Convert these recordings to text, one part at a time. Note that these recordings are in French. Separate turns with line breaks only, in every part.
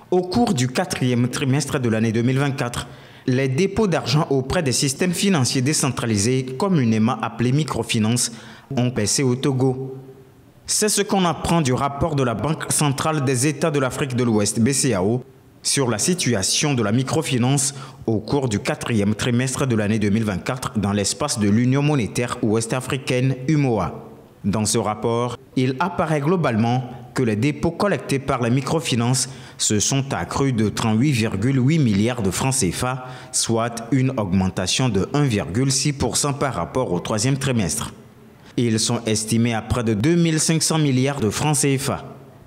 Au cours du 4e trimestre de l'année 2024, les dépôts d'argent auprès des systèmes financiers décentralisés, communément appelés microfinances, ont baissé au Togo. C'est ce qu'on apprend du rapport de la Banque centrale des États de l'Afrique de l'Ouest, BCEAO, sur la situation de la microfinance au cours du 4e trimestre de l'année 2024 dans l'espace de l'Union monétaire ouest-africaine, UMOA. Dans ce rapport, il apparaît globalement que les dépôts collectés par les microfinances se sont accrus de 38,8 milliards de francs CFA, soit une augmentation de 1,6% par rapport au 3e trimestre. Ils sont estimés à près de 2500 milliards de francs CFA.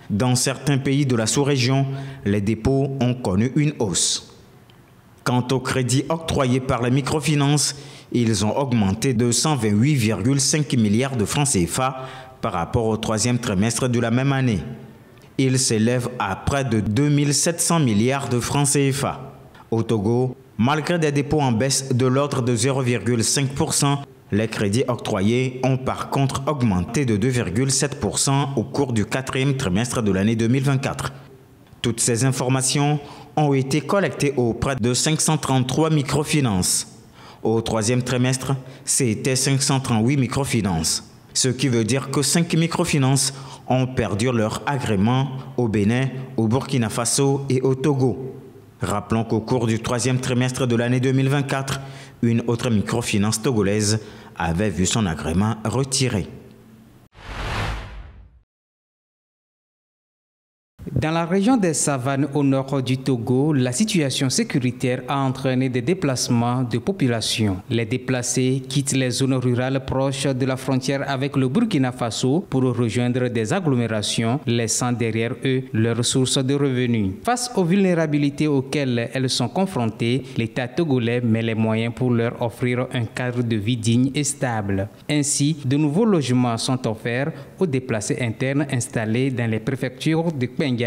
Dans certains pays de la sous-région, les dépôts ont connu une hausse. Quant aux crédits octroyés par les microfinances, ils ont augmenté de 128,5 milliards de francs CFA par rapport au 3e trimestre de la même année. Ils s'élèvent à près de 2700 milliards de francs CFA. Au Togo, malgré des dépôts en baisse de l'ordre de 0,5%, les crédits octroyés ont par contre augmenté de 2,7% au cours du 4e trimestre de l'année 2024. Toutes ces informations ont été collectées auprès de 533 microfinances. Au 3e trimestre, c'était 538 microfinances. Ce qui veut dire que 5 microfinances ont perdu leur agrément au Bénin, au Burkina Faso et au Togo. Rappelons qu'au cours du 3e trimestre de l'année 2024, une autre microfinance togolaise avait vu son agrément retiré.
Dans la région des savanes au nord du Togo, la situation sécuritaire a entraîné des déplacements de population. Les déplacés quittent les zones rurales proches de la frontière avec le Burkina Faso pour rejoindre des agglomérations, laissant derrière eux leurs sources de revenus. Face aux vulnérabilités auxquelles elles sont confrontées, l'État togolais met les moyens pour leur offrir un cadre de vie digne et stable. Ainsi, de nouveaux logements sont offerts aux déplacés internes installés dans les préfectures de Kpendial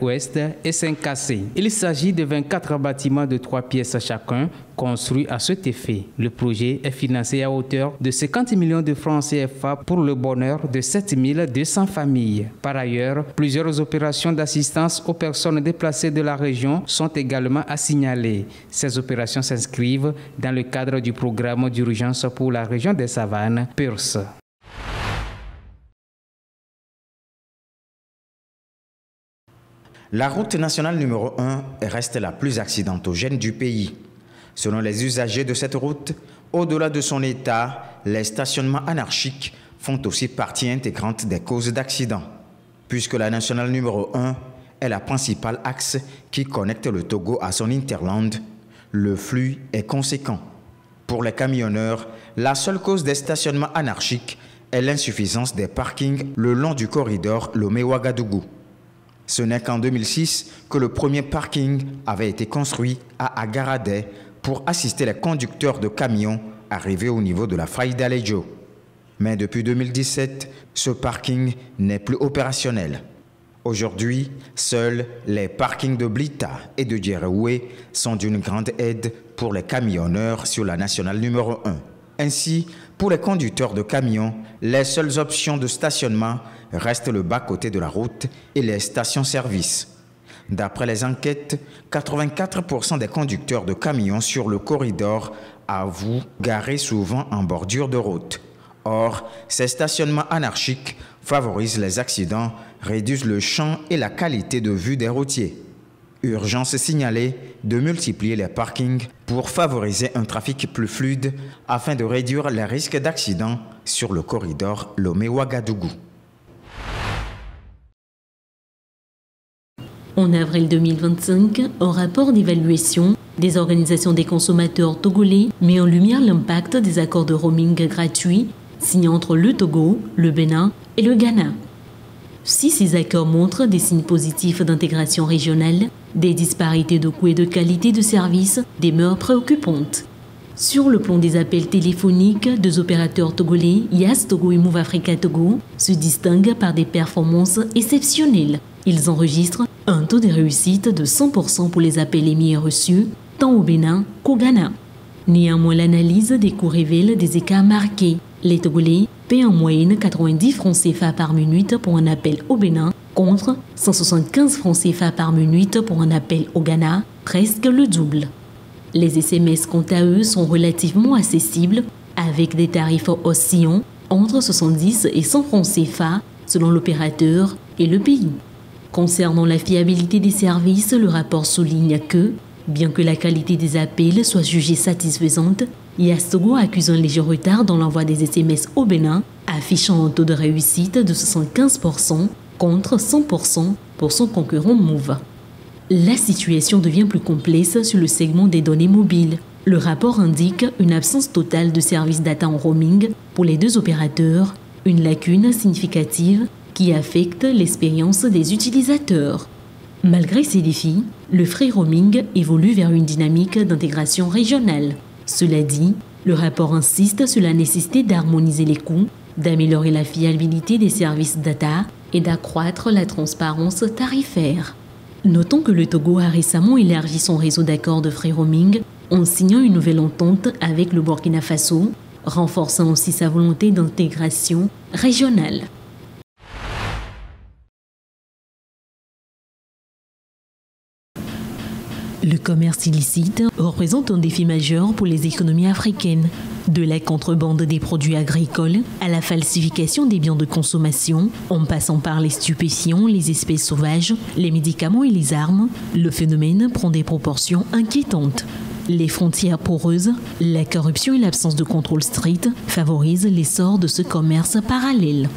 Ouest et Saint-Cassé. Il s'agit de 24 bâtiments de 3 pièces chacun construits à cet effet. Le projet est financé à hauteur de 50 millions de francs CFA pour le bonheur de 7200 familles. Par ailleurs, plusieurs opérations d'assistance aux personnes déplacées de la région sont également à signaler. Ces opérations s'inscrivent dans le cadre du programme d'urgence pour la région des savanes, PURS.
La route nationale numéro 1 reste la plus accidentogène du pays. Selon les usagers de cette route, au-delà de son état, les stationnements anarchiques font aussi partie intégrante des causes d'accidents. Puisque la nationale numéro 1 est la principale axe qui connecte le Togo à son hinterland, le flux est conséquent. Pour les camionneurs, la seule cause des stationnements anarchiques est l'insuffisance des parkings le long du corridor Lomé-Ouagadougou. Ce n'est qu'en 2006 que le premier parking avait été construit à Agaradé pour assister les conducteurs de camions arrivés au niveau de la faille d'Alejo. Mais depuis 2017, ce parking n'est plus opérationnel. Aujourd'hui, seuls les parkings de Blita et de Djereoué sont d'une grande aide pour les camionneurs sur la nationale numéro 1. Ainsi, pour les conducteurs de camions, les seules options de stationnement restent le bas-côté de la route et les stations-service. D'après les enquêtes, 84% des conducteurs de camions sur le corridor avouent garer souvent en bordure de route. Or, ces stationnements anarchiques favorisent les accidents, réduisent le champ et la qualité de vue des routiers. Urgence signalée de multiplier les parkings pour favoriser un trafic plus fluide afin de réduire les risques d'accidents sur le corridor Lomé-Ouagadougou.
En avril 2025, un rapport d'évaluation des organisations des consommateurs togolais met en lumière l'impact des accords de roaming gratuits signés entre le Togo, le Bénin et le Ghana. Si ces accords montrent des signes positifs d'intégration régionale, des disparités de coûts et de qualité de service demeurent préoccupantes. Sur le plan des appels téléphoniques, deux opérateurs togolais, Yas Togo et Move Africa Togo, se distinguent par des performances exceptionnelles. Ils enregistrent un taux de réussite de 100% pour les appels émis et reçus, tant au Bénin qu'au Ghana. Néanmoins, l'analyse des coûts révèle des écarts marqués. Les Togolais paient en moyenne 90 francs CFA par minute pour un appel au Bénin, contre 175 francs CFA par minute pour un appel au Ghana, presque le double. Les SMS, quant à eux, sont relativement accessibles avec des tarifs oscillant entre 70 et 100 francs CFA selon l'opérateur et le pays. Concernant la fiabilité des services, le rapport souligne que, bien que la qualité des appels soit jugée satisfaisante, Yastogo accuse un léger retard dans l'envoi des SMS au Bénin, affichant un taux de réussite de 75% contre 100% pour son concurrent Move. La situation devient plus complexe sur le segment des données mobiles. Le rapport indique une absence totale de services data en roaming pour les deux opérateurs, une lacune significative qui affecte l'expérience des utilisateurs. Malgré ces défis, le free roaming évolue vers une dynamique d'intégration régionale. Cela dit, le rapport insiste sur la nécessité d'harmoniser les coûts, d'améliorer la fiabilité des services data et d'accroître la transparence tarifaire. Notons que le Togo a récemment élargi son réseau d'accords de free roaming en signant une nouvelle entente avec le Burkina Faso, renforçant aussi sa volonté d'intégration régionale. Le commerce illicite représente un défi majeur pour les économies africaines. De la contrebande des produits agricoles à la falsification des biens de consommation, en passant par les stupéfiants, les espèces sauvages, les médicaments et les armes, le phénomène prend des proportions inquiétantes. Les frontières poreuses, la corruption et l'absence de contrôle strict favorisent l'essor de ce commerce parallèle.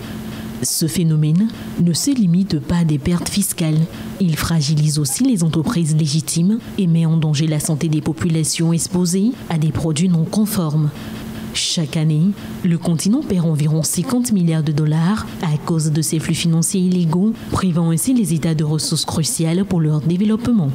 Ce phénomène ne se limite pas à des pertes fiscales. Il fragilise aussi les entreprises légitimes et met en danger la santé des populations exposées à des produits non conformes. Chaque année, le continent perd environ 50 milliards de dollars à cause de ces flux financiers illégaux, privant ainsi les États de ressources cruciales pour leur développement.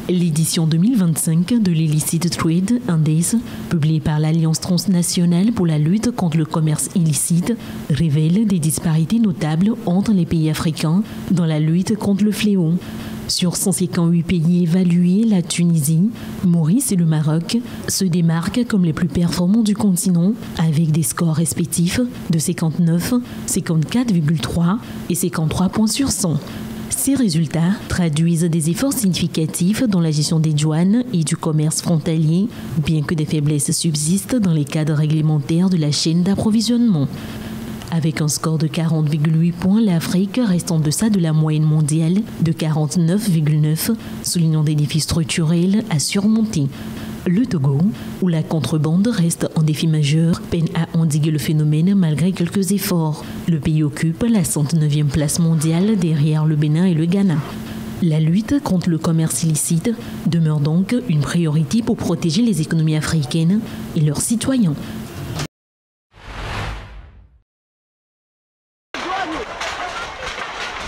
L'édition 2025 de l'Illicit Trade Index, publiée par l'Alliance transnationale pour la lutte contre le commerce illicite, révèle des disparités notables entre les pays africains dans la lutte contre le fléau. Sur 158 pays évalués, la Tunisie, Maurice et le Maroc se démarquent comme les plus performants du continent avec des scores respectifs de 59, 54,3 et 53 points sur 100. Ces résultats traduisent des efforts significatifs dans la gestion des douanes et du commerce frontalier, bien que des faiblesses subsistent dans les cadres réglementaires de la chaîne d'approvisionnement. Avec un score de 40,8 points, l'Afrique reste en deçà de la moyenne mondiale de 49,9, soulignant des défis structurels à surmonter. Le Togo, où la contrebande reste un défi majeur, peine à endiguer le phénomène malgré quelques efforts. Le pays occupe la 109e place mondiale derrière le Bénin et le Ghana. La lutte contre le commerce illicite demeure donc une priorité pour protéger les économies africaines et leurs citoyens.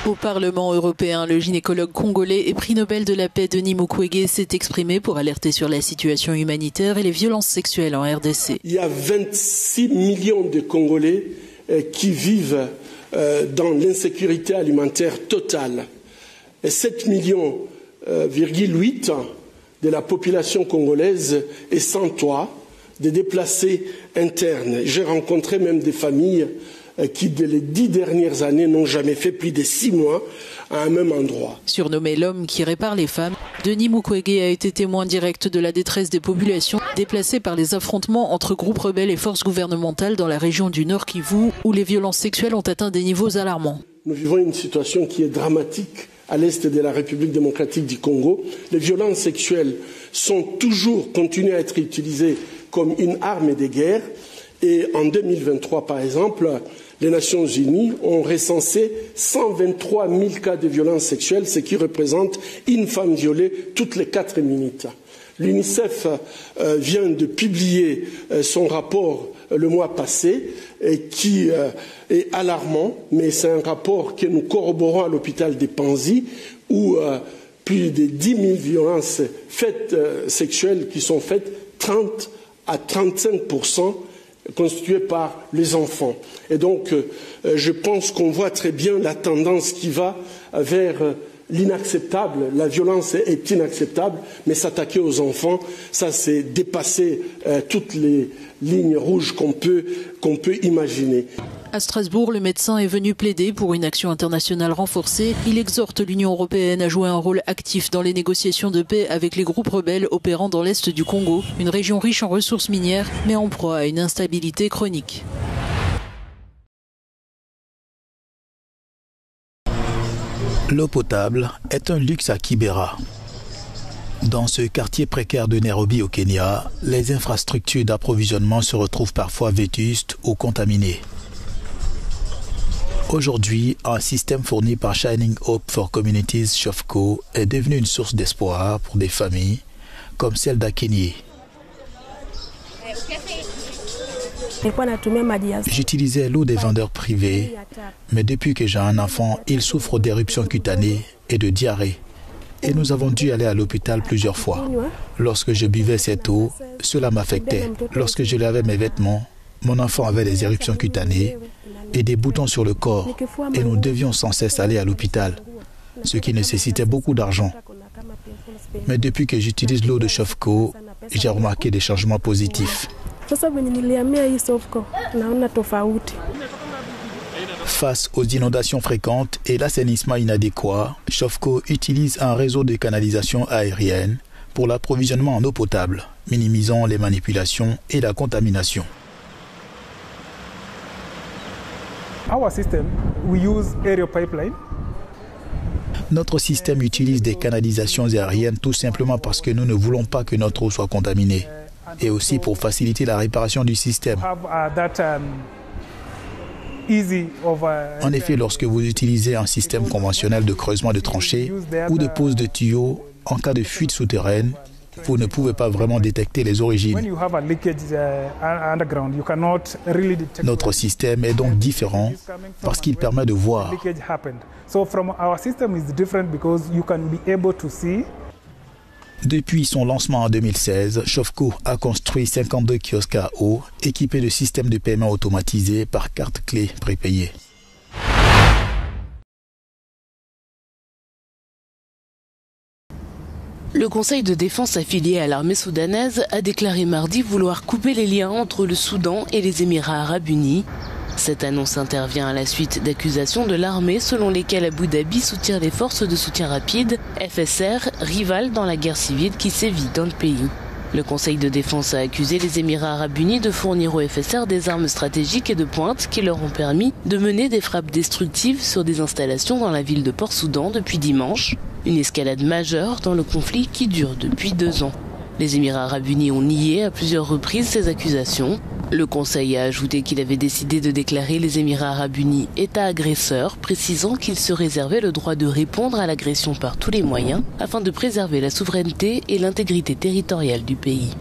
Au Parlement européen, le gynécologue congolais et prix Nobel de la paix Denis Mukwege s'est exprimé pour alerter sur la situation humanitaire et les violences sexuelles en RDC.
Il y a 26 millions de Congolais qui vivent dans l'insécurité alimentaire totale. Et 7,8 millions de la population congolaise est sans toit, des déplacés internes. J'ai rencontré même des familles qui, les 10 dernières années, n'ont jamais fait plus de 6 mois à un même endroit.
Surnommé l'homme qui répare les femmes, Denis Mukwege a été témoin direct de la détresse des populations déplacées par les affrontements entre groupes rebelles et forces gouvernementales dans la région du Nord Kivu, où les violences sexuelles ont atteint des niveaux alarmants.
Nous vivons une situation qui est dramatique à l'est de la République démocratique du Congo. Les violences sexuelles sont toujours continuées à être utilisées comme une arme de guerre. Et en 2023, par exemple, les Nations Unies ont recensé 123 000 cas de violences sexuelles, ce qui représente une femme violée toutes les 4 minutes. L'UNICEF vient de publier son rapport le mois passé, qui est alarmant, mais c'est un rapport que nous corroborons à l'hôpital de Panzi, où plus de 10 000 violences sexuelles qui sont faites, 30 à 35% constituées par les enfants. Et donc, je pense qu'on voit très bien la tendance qui va vers l'inacceptable, la violence est inacceptable, mais s'attaquer aux enfants, ça c'est dépasser toutes les lignes rouges qu'on peut imaginer.
À Strasbourg, le médecin est venu plaider pour une action internationale renforcée. Il exhorte l'Union européenne à jouer un rôle actif dans les négociations de paix avec les groupes rebelles opérant dans l'est du Congo, une région riche en ressources minières, mais en proie à une instabilité chronique.
L'eau potable est un luxe à Kibera. Dans ce quartier précaire de Nairobi au Kenya, les infrastructures d'approvisionnement se retrouvent parfois vétustes ou contaminées. Aujourd'hui, un système fourni par Shining Hope for Communities Shofco est devenu une source d'espoir pour des familles comme celle d'Akenye. J'utilisais l'eau des vendeurs privés, mais depuis que j'ai un enfant, il souffre d'éruptions cutanées et de diarrhée. Et nous avons dû aller à l'hôpital plusieurs fois. Lorsque je buvais cette eau, cela m'affectait. Lorsque je lavais mes vêtements, mon enfant avait des éruptions cutanées et des boutons sur le corps. Et nous devions sans cesse aller à l'hôpital, ce qui nécessitait beaucoup d'argent. Mais depuis que j'utilise l'eau de Shofco, j'ai remarqué des changements positifs. Face aux inondations fréquentes et l'assainissement inadéquat, Shofco utilise un réseau de canalisation aérienne pour l'approvisionnement en eau potable, minimisant les manipulations et la contamination. Notre système utilise des canalisations aériennes tout simplement parce que nous ne voulons pas que notre eau soit contaminée et aussi pour faciliter la réparation du système. En effet, lorsque vous utilisez un système conventionnel de creusement de tranchées ou de pose de tuyaux, en cas de fuite souterraine, vous ne pouvez pas vraiment détecter les origines. Notre système est donc différent parce qu'il permet de voir. Depuis son lancement en 2016, Shofco a construit 52 kiosques à eau équipés de systèmes de paiement automatisés par carte clé prépayée.
Le Conseil de défense affilié à l'armée soudanaise a déclaré mardi vouloir couper les liens entre le Soudan et les Émirats arabes unis. Cette annonce intervient à la suite d'accusations de l'armée selon lesquelles Abu Dhabi soutient les forces de soutien rapide, FSR, rivales dans la guerre civile qui sévit dans le pays. Le Conseil de défense a accusé les Émirats arabes unis de fournir au FSR des armes stratégiques et de pointe qui leur ont permis de mener des frappes destructives sur des installations dans la ville de Port-Soudan depuis dimanche. Une escalade majeure dans le conflit qui dure depuis 2 ans. Les Émirats arabes unis ont nié à plusieurs reprises ces accusations. Le Conseil a ajouté qu'il avait décidé de déclarer les Émirats arabes unis État agresseur, précisant qu'il se réservait le droit de répondre à l'agression par tous les moyens afin de préserver la souveraineté et l'intégrité territoriale du pays.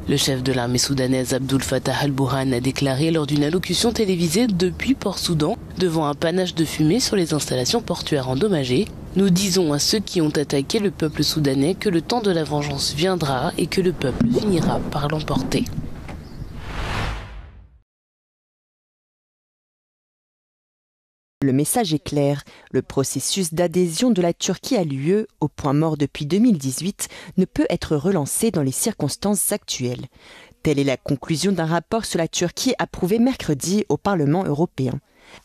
Le chef de l'armée soudanaise Abdul Fattah al-Burhan a déclaré lors d'une allocution télévisée depuis Port-Soudan, devant un panache de fumée sur les installations portuaires endommagées: « Nous disons à ceux qui ont attaqué le peuple soudanais que le temps de la vengeance viendra et que le peuple finira par l'emporter. »
Le message est clair, le processus d'adhésion de la Turquie à l'UE, au point mort depuis 2018, ne peut être relancé dans les circonstances actuelles. Telle est la conclusion d'un rapport sur la Turquie approuvé mercredi au Parlement européen.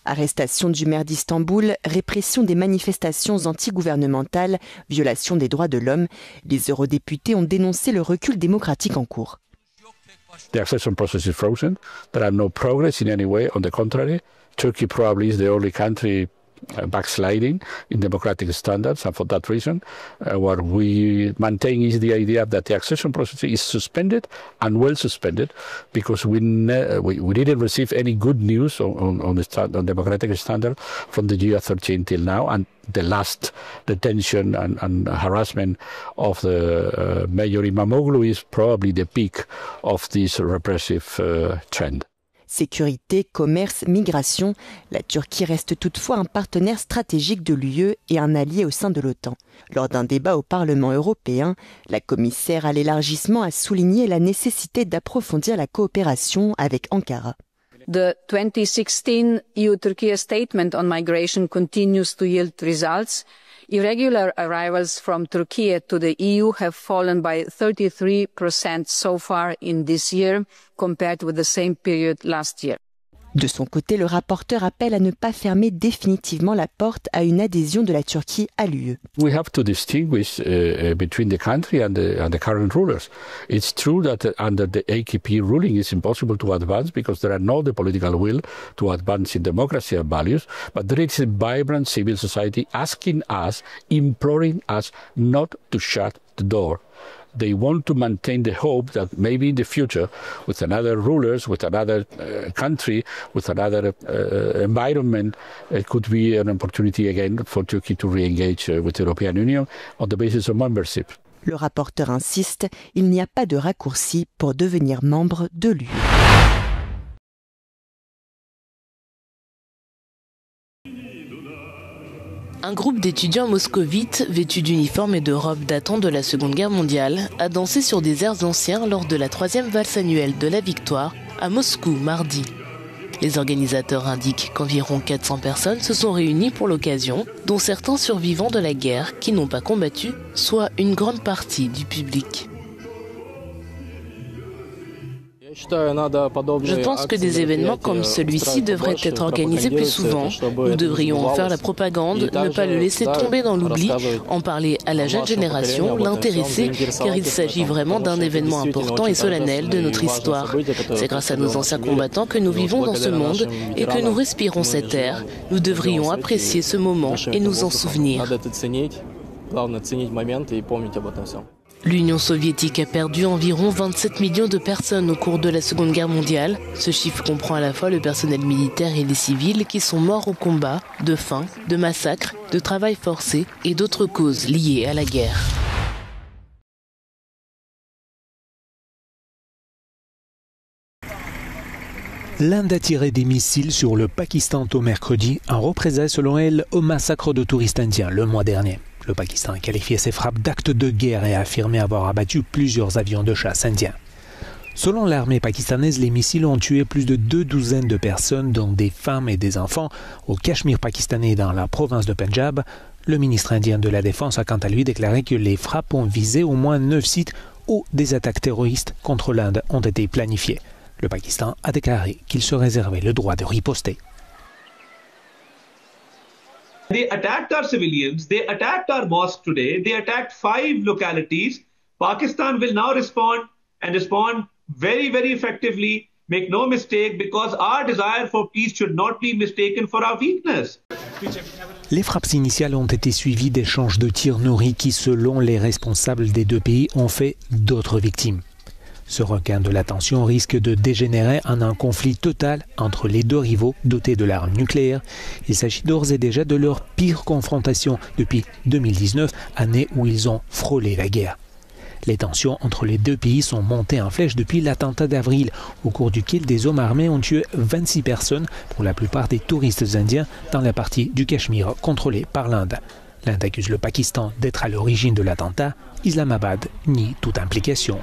Arrestation du maire d'Istanbul, répression des manifestations antigouvernementales, violation des droits de l'homme, les eurodéputés ont dénoncé le recul démocratique en cours.
The accession process is frozen. There are no progress in any way. On the contrary, Turkey probably is the only country backsliding in democratic standards, and for that reason, what we maintain is the idea that the accession process is suspended and well suspended, because we didn't receive any good news on democratic standard from the year 13 till now, and the last detention and harassment of the Mayor Imamoglu is probably the peak of this repressive trend.
Sécurité, commerce, migration, la Turquie reste toutefois un partenaire stratégique de l'UE et un allié au sein de l'OTAN. Lors d'un débat au Parlement européen, la commissaire à l'élargissement a souligné la nécessité d'approfondir la coopération avec Ankara.
The 2016 EU-Turkey statement on migration continues to yield results. Irregular arrivals from Turkey to the EU have fallen by 33% so far in this year compared with the same period last year.
De son côté, le rapporteur appelle à ne pas fermer définitivement la porte à une adhésion de la Turquie à l'UE.
We have to distinguish between the country and the current rulers. It's true that under the AKP ruling it's impossible to advance because there are no the political will to advance in democracy and values, but there is a vibrant civil society asking us, imploring us not to shut the door. They want to maintain the hope that maybe in the future, with another rulers, with another country, with another environment, it could be an opportunity again for Turkey to re-engage with the European Union on the basis of membership.
Le rapporteur insiste, il n'y a pas de raccourci pour devenir membre de l'UE.
Un groupe d'étudiants moscovites, vêtus d'uniformes et de robes datant de la Seconde Guerre mondiale, a dansé sur des airs anciens lors de la 3e valse annuelle de la Victoire à Moscou mardi. Les organisateurs indiquent qu'environ 400 personnes se sont réunies pour l'occasion, dont certains survivants de la guerre qui n'ont pas combattu, soit une grande partie du public. Je pense que des événements comme celui-ci devraient être organisés plus souvent. Nous devrions en faire la propagande, ne pas le laisser tomber dans l'oubli, en parler à la jeune génération, l'intéresser, car il s'agit vraiment d'un événement important et solennel de notre histoire. C'est grâce à nos anciens combattants que nous vivons dans ce monde et que nous respirons cet air. Nous devrions apprécier ce moment et nous en souvenir. L'Union soviétique a perdu environ 27 millions de personnes au cours de la Seconde Guerre mondiale. Ce chiffre comprend à la fois le personnel militaire et les civils qui sont morts au combat, de faim, de massacres, de travail forcé et d'autres causes liées à la guerre.
L'Inde a tiré des missiles sur le Pakistan tôt mercredi, en représailles selon elle au massacre de touristes indiens le mois dernier. Le Pakistan a qualifié ces frappes d'actes de guerre et a affirmé avoir abattu plusieurs avions de chasse indiens. Selon l'armée pakistanaise, les missiles ont tué plus de 2 douzaines de personnes, dont des femmes et des enfants, au Cachemire pakistanais dans la province de Pendjab. Le ministre indien de la Défense a quant à lui déclaré que les frappes ont visé au moins 9 sites où des attaques terroristes contre l'Inde ont été planifiées. Le Pakistan a déclaré qu'il se réservait le droit de riposter.
They attacked our civilians, they attacked our mosque today, they attacked 5 localities. Pakistan will now respond and respond very, very effectively. Make no mistake, because our desire for peace should not be mistaken for our weakness.
Les frappes initiales ont été suivies d'échanges de tirs nourris qui, selon les responsables des deux pays, ont fait d'autres victimes. Ce regain de la tension risque de dégénérer en un conflit total entre les deux rivaux dotés de l'arme nucléaire. Il s'agit d'ores et déjà de leur pire confrontation depuis 2019, année où ils ont frôlé la guerre. Les tensions entre les deux pays sont montées en flèche depuis l'attentat d'avril, au cours duquel des hommes armés ont tué 26 personnes, pour la plupart des touristes indiens, dans la partie du Cachemire contrôlée par l'Inde. L'Inde accuse le Pakistan d'être à l'origine de l'attentat. Islamabad nie toute implication.